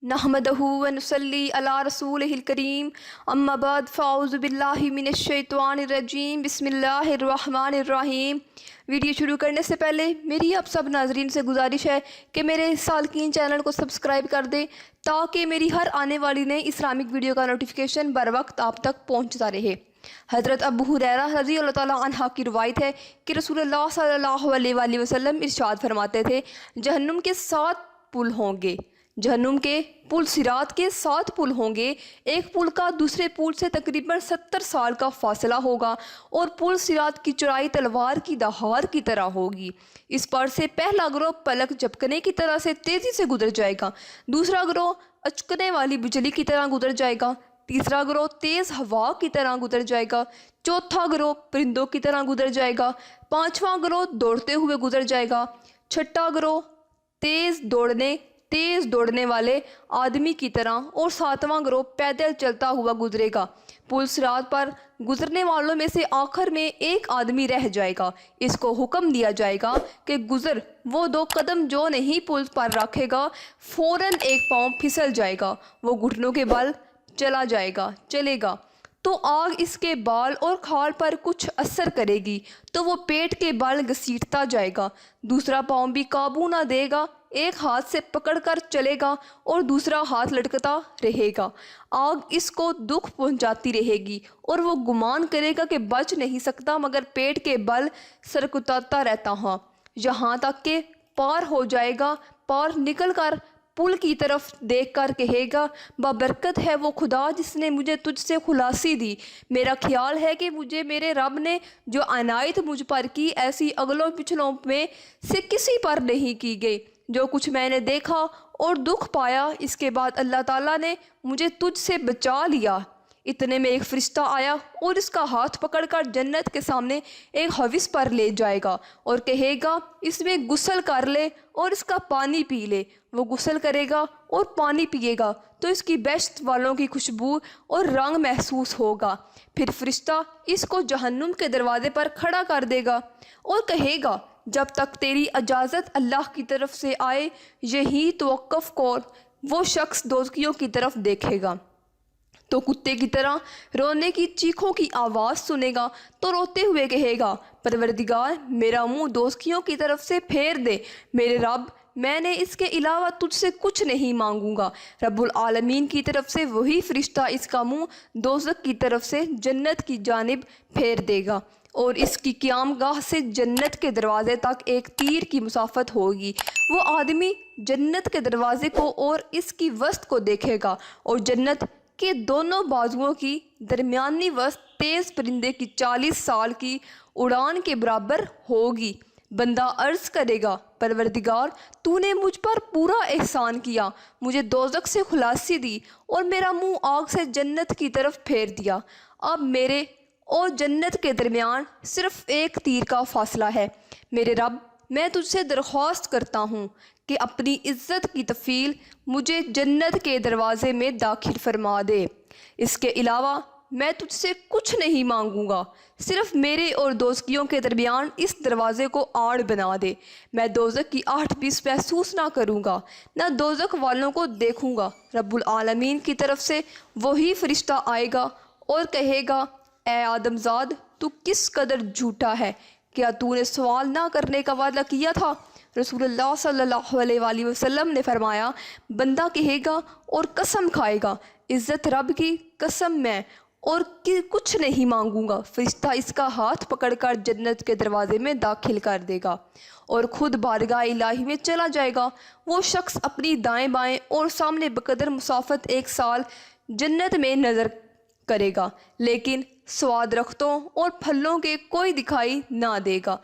नहमदहु व नुसल्ली अला रसूलिहिल करीम अम्मा बाद फ़ाउज़ु बिल्लाहि मिनश शैतानिर रजीम बिस्मिल्लाहिर रहमानिर रहीम। वीडियो शुरू करने से पहले मेरी आप सब नाजरीन से गुजारिश है कि मेरे सालकीन चैनल को सब्सक्राइब कर दें ताकि मेरी हर आने वाली नई इस्लामिक वीडियो का नोटिफिकेशन बर वक्त आप तक पहुंचता रहे। हज़रत अबू हुरैरा रज़ी अल्लाह ताला अन्हा की रिवायत है कि रसूलुल्लाह सल्लल्लाहु अलैहि वसल्लम इरशाद फरमाते थे, जहन्नुम के 7 पुल होंगे, जहन्नुम के पुल सिरात के 7 पुल होंगे। एक पुल का दूसरे पुल से तकरीबन 70 साल का फासला होगा और पुल सिरात की चौड़ाई तलवार की दहाड़ की तरह होगी। इस पर से पहला ग्रोह पलक झपकने की तरह से तेज़ी से गुजर जाएगा, दूसरा ग्रोह अचकने वाली बिजली की तरह गुजर जाएगा, तीसरा ग्रोह तेज़ हवा की तरह गुजर जाएगा, चौथा ग्रोह परिंदों की तरह गुजर जाएगा, पांचवा ग्रोह दौड़ते हुए गुजर जाएगा, छठा ग्रोह तेज़ दौड़ने वाले आदमी की तरह और सातवां ग्रोह पैदल चलता हुआ गुजरेगा। पुल सिरात पर गुजरने वालों में से आखिर में एक आदमी रह जाएगा। इसको हुक्म दिया जाएगा कि गुजर। वो 2 कदम जो नहीं पुल पर रखेगा फौरन एक पाँव फिसल जाएगा, वो घुटनों के बल चलेगा तो आग इसके बाल और खाल पर कुछ असर करेगी तो वो पेट के बल घसीटता जाएगा। दूसरा पाँव भी काबू ना देगा, एक हाथ से पकड़कर चलेगा और दूसरा हाथ लटकता रहेगा। आग इसको दुख पहुंचाती रहेगी और वो गुमान करेगा कि बच नहीं सकता, मगर पेट के बल सरकुताता रहता है यहाँ तक कि पार हो जाएगा। पार निकल कर पुल की तरफ देखकर कहेगा, बाबरकत है वो खुदा जिसने मुझे तुझसे खुलासी दी। मेरा ख्याल है कि मुझे मेरे रब ने जो अनायत मुझ पर की ऐसी अगलों पिछलों में से किसी पर नहीं की गई। जो कुछ मैंने देखा और दुख पाया, इसके बाद अल्लाह ताला ने मुझे तुझसे बचा लिया। इतने में एक फरिश्ता आया और इसका हाथ पकड़कर जन्नत के सामने एक हविस पर ले जाएगा और कहेगा, इसमें गुस्ल कर ले और इसका पानी पी ले। वो गुस्ल करेगा और पानी पिएगा तो इसकी बेश्त वालों की खुशबू और रंग महसूस होगा। फिर फरिश्ता इसको जहन्नुम के दरवाजे पर खड़ा कर देगा और कहेगा, जब तक तेरी इजाज़त अल्लाह की तरफ से आए यही तवक्कुफ़ कर। वो शख्स दोज़खियों की तरफ देखेगा तो कुत्ते की तरह रोने की चीखों की आवाज़ सुनेगा तो रोते हुए कहेगा, परवरदिगार मेरा मुंह दोज़खियों की तरफ से फेर दे। मेरे रब, मैंने इसके अलावा तुझसे कुछ नहीं मांगूंगा। रब्बुल आलमीन की तरफ से वही फरिश्ता इसका मुंह दोज़ख की तरफ से जन्नत की जानिब फेर देगा और इसकी क़यामगाह से जन्नत के दरवाज़े तक एक तीर की मुसाफत होगी। वो आदमी जन्नत के दरवाज़े को और इसकी वस्त को देखेगा और जन्नत के दोनों बाजुओं की दरमियानी वस्त तेज़ परिंदे की 40 साल की उड़ान के बराबर होगी। बंदा अर्ज़ करेगा, परवरदिगार तूने मुझ पर पूरा एहसान किया, मुझे दोज़ख से खुलासी दी और मेरा मुंह आग से जन्नत की तरफ फेर दिया। अब मेरे और जन्नत के दरमियान सिर्फ़ एक तीर का फासला है। मेरे रब, मैं तुझसे दरख्वास्त करता हूँ कि अपनी इज़्ज़त की तफ़ील मुझे जन्नत के दरवाज़े में दाखिल फरमा दे। इसके अलावा मैं तुझसे कुछ नहीं मांगूंगा, सिर्फ़ मेरे और दोज़खियों के दरमियान इस दरवाज़े को आड़ बना दे। मैं दोज़ख की आहट भी महसूस ना करूँगा, ना दोज़ख वालों को देखूँगा। रब्बुल आलमीन की तरफ से वही फरिश्ता आएगा और कहेगा, ए आदमज़ाद तू किस कदर झूठा है, क्या तूने सवाल ना करने का वादा किया था? रसूलुल्लाह सल्लल्लाहु अलैहि वसल्लम ने फरमाया, बंदा कहेगा और कसम खाएगा, इज़्ज़त रब की कसम मैं और कुछ नहीं मांगूंगा। फरिश्ता इसका हाथ पकड़कर जन्नत के दरवाज़े में दाखिल कर देगा और ख़ुद बारगाह इलाही में चला जाएगा। वो शख्स अपनी दाएं बाएं और सामने बकदर मुसाफत 1 साल जन्नत में नज़र करेगा, लेकिन स्वाद रख्तों और फलों के कोई दिखाई ना देगा।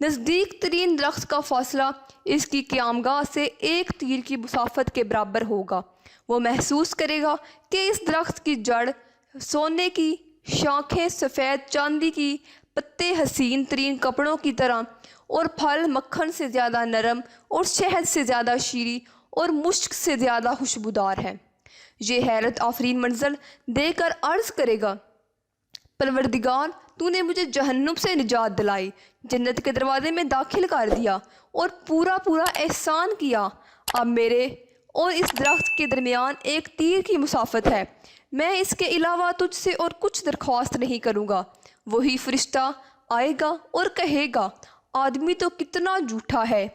नज़दीक तरीन दरख्त का फासला इसकी क़यामगाह से एक तीर की मुसाफत के बराबर होगा। वो महसूस करेगा कि इस दरख्त की जड़ सोने की, शाखें सफ़ेद चांदी की, पत्ते हसीन तरीन कपड़ों की तरह और फल मक्खन से ज़्यादा नरम और शहद से ज़्यादा शीरी और मुश्क से ज़्यादा खुशबूदार है। ये हैरत आफरीन मंजर देकर अर्ज़ करेगा, परवरदिगार तूने मुझे जहन्नुम से निजात दिलाई, जन्नत के दरवाजे में दाखिल कर दिया और पूरा एहसान किया। अब मेरे اور اس درخت کے درمیان ایک تیر کی مسافت ہے۔ میں اس کے علاوہ تجھ سے اور کچھ درخواست نہیں کروں گا۔ وہی فرشتہ آئے گا اور کہے گا، آدمی تو کتنا جھوٹا ہے،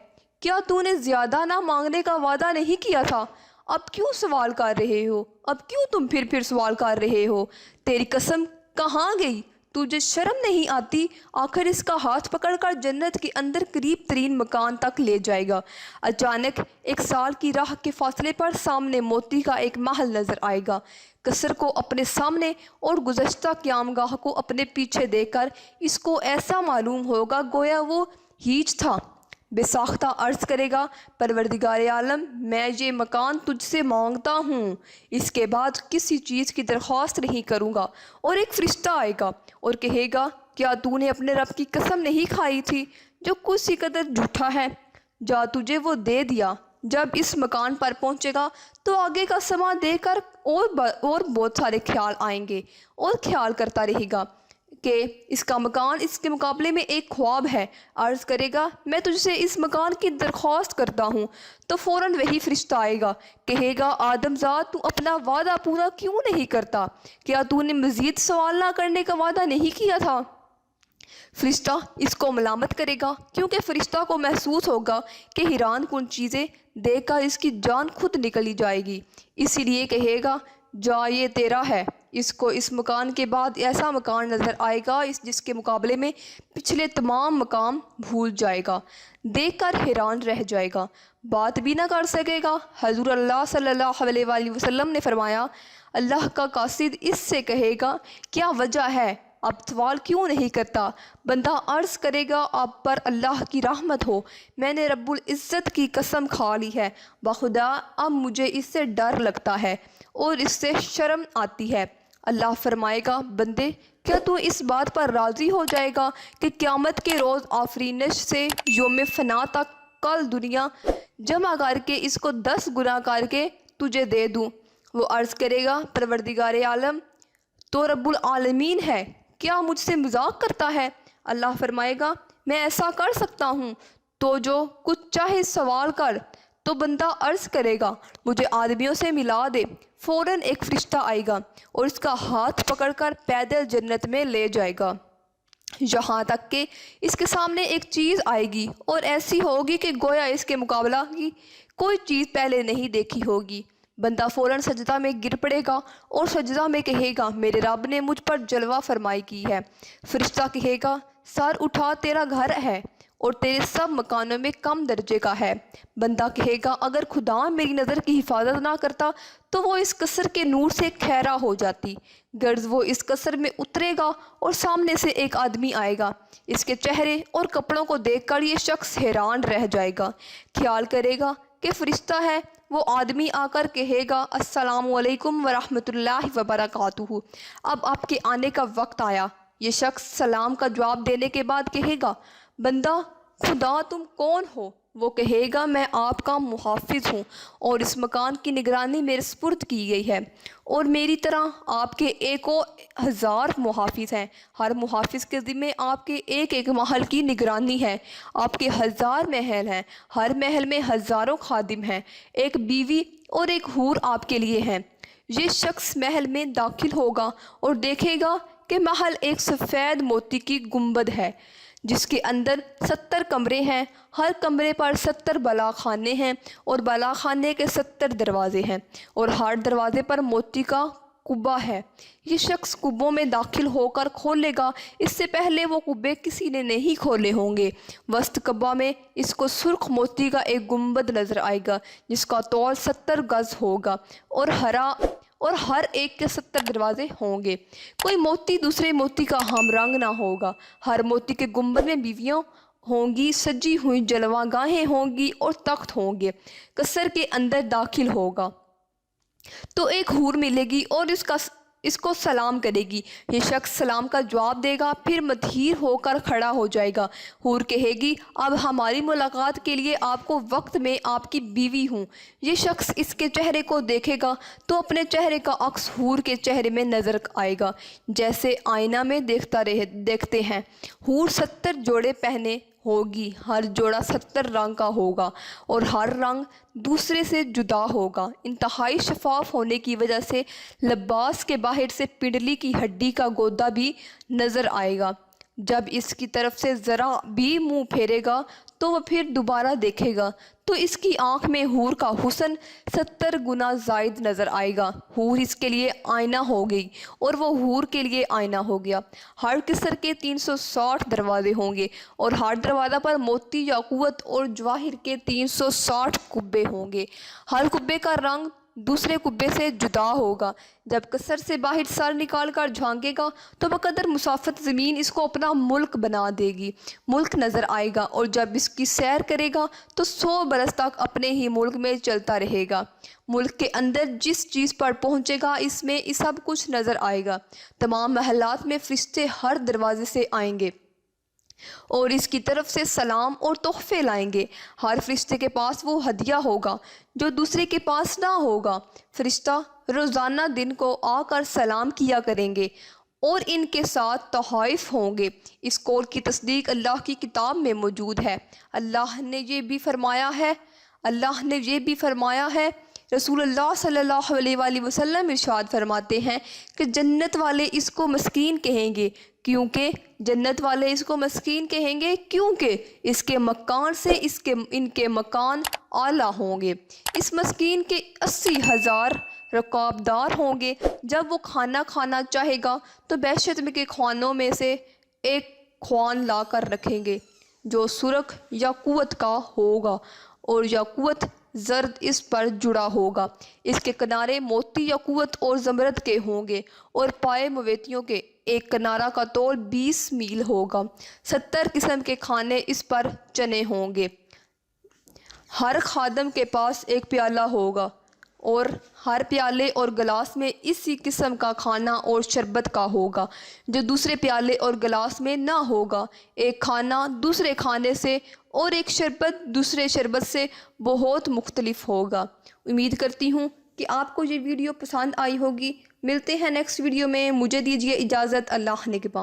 کیا تو نے زیادہ نہ مانگنے کا وعدہ نہیں کیا تھا؟ اب کیوں سوال کر رہے ہو؟ اب کیوں تم پھر سوال کر رہے ہو؟ تیری قسم کہاں گئی؟ تجھے شرم نہیں آتی؟ آخر اس کا ہاتھ پکڑ کر جنت کے اندر قریب ترین مکان تک لے جائے گا۔ اچانک 1 سال کی راہ کے فاصلے پر سامنے موتی کا ایک محل نظر آئے گا۔ قصر کو اپنے سامنے اور گزشتہ قیامگاہ کو اپنے پیچھے دیکھ کر اس کو ایسا معلوم ہوگا گویا وہ ہیچ تھا۔ بے ساختہ عرض کرے گا، پروردگار عالم، میں یہ مکان تجھ سے مانگتا ہوں، اس کے بعد کسی چیز کی درخواست نہیں کروں گا۔ اور ایک فرشتہ آئے گا اور کہے گا، کیا تو نے اپنے رب کی قسم نہیں کھائی تھی جو کسی قدر جھوٹا ہے؟ جا، تجھے وہ دے دیا۔ جب اس مکان پر پہنچے گا تو آگے کا سما دے کر اور بہت سارے خیال آئیں گے، اور خیال کرتا رہے گا کہ اس کا مکان اس کے مقابلے میں ایک خواب ہے۔ عرض کرے گا، میں تجھ سے اس مکان کی درخواست کرتا ہوں۔ تو فوراً وہی فرشتہ آئے گا، کہے گا، آدم زاد، تو اپنا وعدہ پورا کیوں نہیں کرتا؟ کیا تو نے مزید سوال نہ کرنے کا وعدہ نہیں کیا تھا؟ فرشتہ اس کو ملامت کرے گا، کیونکہ فرشتہ کو محسوس ہوگا کہ حیران کن چیزیں دیکھ کر اس کی جان خود نکلی جائے گی، اسی لیے کہے گا، جا، یہ تیرا ہے۔ اس کو اس مکان کے بعد ایسا مکان نظر آئے گا جس کے مقابلے میں پچھلے تمام مقام بھول جائے گا، دیکھ کر حیران رہ جائے گا، بات بھی نہ کر سکے گا۔ حضور اللہ صلی اللہ علیہ وآلہ وسلم نے فرمایا، اللہ کا قاصد اس سے کہے گا، کیا وجہ ہے؟ اب سوال کیوں نہیں کرتا؟ بندہ عرض کرے گا، آپ پر اللہ کی رحمت ہو، میں نے رب العزت کی قسم کھا لی ہے، بخدا اب مجھے اس سے ڈر لگتا ہے اور اس سے شرم آتی ہے۔ اللہ فرمائے گا، بندے، کیا تو اس بات پر راضی ہو جائے گا کہ قیامت کے روز آفرینش سے یوم فنا تک کل دنیا جمع کر کے اس کو 10 گنا کر کے تجھے دے دوں؟ وہ عرض کرے گا، پروردگار عالم تو رب العالمین ہے، کیا مجھ سے مذاق کرتا ہے؟ اللہ فرمائے گا، میں ایسا کر سکتا ہوں تو جو کچھ چاہے سوال کر۔ تو بندہ عرض کرے گا، مجھے آدمیوں سے ملا دے۔ فوراً ایک فرشتہ آئے گا اور اس کا ہاتھ پکڑ کر پیدل جنت میں لے جائے گا، یہاں تک کہ اس کے سامنے ایک چیز آئے گی اور ایسی ہوگی کہ گویا اس کے مقابلہ کی کوئی چیز پہلے نہیں دیکھی ہوگی۔ بندہ فوراً سجدہ میں گر پڑے گا اور سجدہ میں کہے گا، میرے رب نے مجھ پر جلوہ فرمائی کی ہے۔ فرشتہ کہے گا، سر اٹھا، تیرا گھر ہے اور تیرے سب مکانوں میں کم درجے کا ہے۔ بندہ کہے گا، اگر خدا میری نظر کی حفاظت نہ کرتا تو وہ اس قصر کے نور سے خیرہ ہو جاتی۔ غرض وہ اس قصر میں اترے گا اور سامنے سے ایک آدمی آئے گا، اس کے چہرے اور کپڑوں کو دیکھ کر یہ شخص حیران رہ جائے گا، خیال کرے گا کہ فرشتہ ہے۔ وہ آدمی آ کر کہے گا، السلام علیکم ورحمۃ اللہ وبرکاتہ، اب آپ کے آنے کا وقت آیا۔ یہ شخص سلام کا جواب دینے کے بعد کہے گا، بندہ، خدا تم کون ہو؟ وہ کہے گا، میں آپ کا محافظ ہوں اور اس مکان کی نگرانی میرے سپرد کی گئی ہے، اور میری طرح آپ کے 1000 محافظ ہیں، ہر محافظ کے ذمے آپ کے ایک محل کی نگرانی ہے۔ آپ کے 1000 محل ہیں، ہر محل میں ہزاروں خادم ہیں، ایک بیوی اور ایک حور آپ کے لیے ہیں۔ یہ شخص محل میں داخل ہوگا اور دیکھے گا کہ محل ایک سفید موتی کی گنبد ہے جس کے اندر 70 کمرے ہیں، ہر کمرے پر 70 بالاخانے ہیں اور بالاخانے کے 70 دروازے ہیں، اور ہر دروازے پر موتی کا قبہ ہے۔ یہ شخص قبوں میں داخل ہو کر کھولے گا، اس سے پہلے وہ قبے کسی نے نہیں کھولے ہوں گے۔ وسط قبہ میں اس کو سرخ موتی کا ایک گنبد نظر آئے گا جس کا طول 70 گز ہوگا اور ہر ایک کے 70 دروازے ہوں گے۔ کوئی موتی دوسرے موتی کا ہم رنگ نہ ہوگا۔ ہر موتی کے گنبد میں بیویاں ہوں گی، سجی ہوئی جلوہ گاہیں ہوں گی اور تخت ہوں گے۔ قصر کے اندر داخل ہوگا تو ایک حور ملے گی اور اس کو سلام کرے گی۔ یہ شخص سلام کا جواب دے گا، پھر مدہیر ہو کر کھڑا ہو جائے گا۔ حور کہے گی، اب ہماری ملاقات کے لیے آپ کو وقت میں آپ کی بیوی ہوں۔ یہ شخص اس کے چہرے کو دیکھے گا تو اپنے چہرے کا عکس حور کے چہرے میں نظر آئے گا، جیسے آئینہ میں دیکھتے ہیں۔ حور 70 جوڑے پہنے होगी। हर जोड़ा 70 रंग का होगा और हर रंग दूसरे से जुदा होगा। इंतहाई शफाफ होने की वजह से लिबास के बाहर से पिंडली की हड्डी का गोदा भी नज़र आएगा। जब इसकी तरफ से ज़रा भी मुंह फेरेगा तो वह फिर दोबारा देखेगा तो इसकी आंख में हूर का हुस्न 70 गुना ज़ायद नज़र आएगा। हूर इसके लिए आईना हो गई और वो हूर के लिए आईना हो गया। हर किसर के 360 दरवाजे होंगे और हर दरवाज़ा पर मोती याकूत और जवाहिर के 360 कुब्बे होंगे। हर कुब्बे का रंग दूसरे कुब्बे से जुदा होगा। जब कसर से बाहर सर निकाल कर झांकेगा तो बकदर मुसाफत ज़मीन इसको अपना मुल्क बना देगी। मुल्क नज़र आएगा और जब इसकी सैर करेगा तो 100 बरस तक अपने ही मुल्क में चलता रहेगा। मुल्क के अंदर जिस चीज़ पर पहुँचेगा इसमें सब कुछ नज़र आएगा। तमाम महलात में फरिश्ते हर दरवाजे से आएंगे और इसकी तरफ से सलाम और तोहफे लाएंगे। हर फरिश्ते के पास वो हदिया होगा जो दूसरे के पास ना होगा। फरिश्ता रोज़ाना दिन को आकर सलाम किया करेंगे और इनके साथ तोहफ़ होंगे। इस कौल की तस्दीक अल्लाह की किताब में मौजूद है। अल्लाह ने ये भी फरमाया है रसूलुल्लाह सल्लल्लाहु अलैहि वसल्लम इरशाद फरमाते हैं कि जन्नत वाले इसको मस्कीन कहेंगे क्योंकि इसके मकान से इनके मकान आला होंगे। इस मस्कीन के 80,000 रकाबदार होंगे। जब वो खाना चाहेगा तो बेशत के खानों में से एक ख्वान ला कर रखेंगे जो सुरख याकूत का होगा और याकूत जर्द इस पर जुड़ा होगा। इसके किनारे मोती याकूत और ज़मरद के होंगे और पाए मोतियों के एक किनारा का तौल 20 मील होगा। 70 किस्म के खाने इस पर चने होंगे। हर खादम के पास एक प्याला होगा और हर प्याले और गिलास में इसी किस्म का खाना और शरबत का होगा जो दूसरे प्याले और गिलास में ना होगा। एक खाना दूसरे खाने से और एक शरबत दूसरे शरबत से बहुत मुख्तलिफ होगा। उम्मीद करती हूँ कि आपको ये वीडियो पसंद आई होगी। मिलते हैं नेक्स्ट वीडियो में। मुझे दीजिए इजाज़त। अल्लाह ने के पास।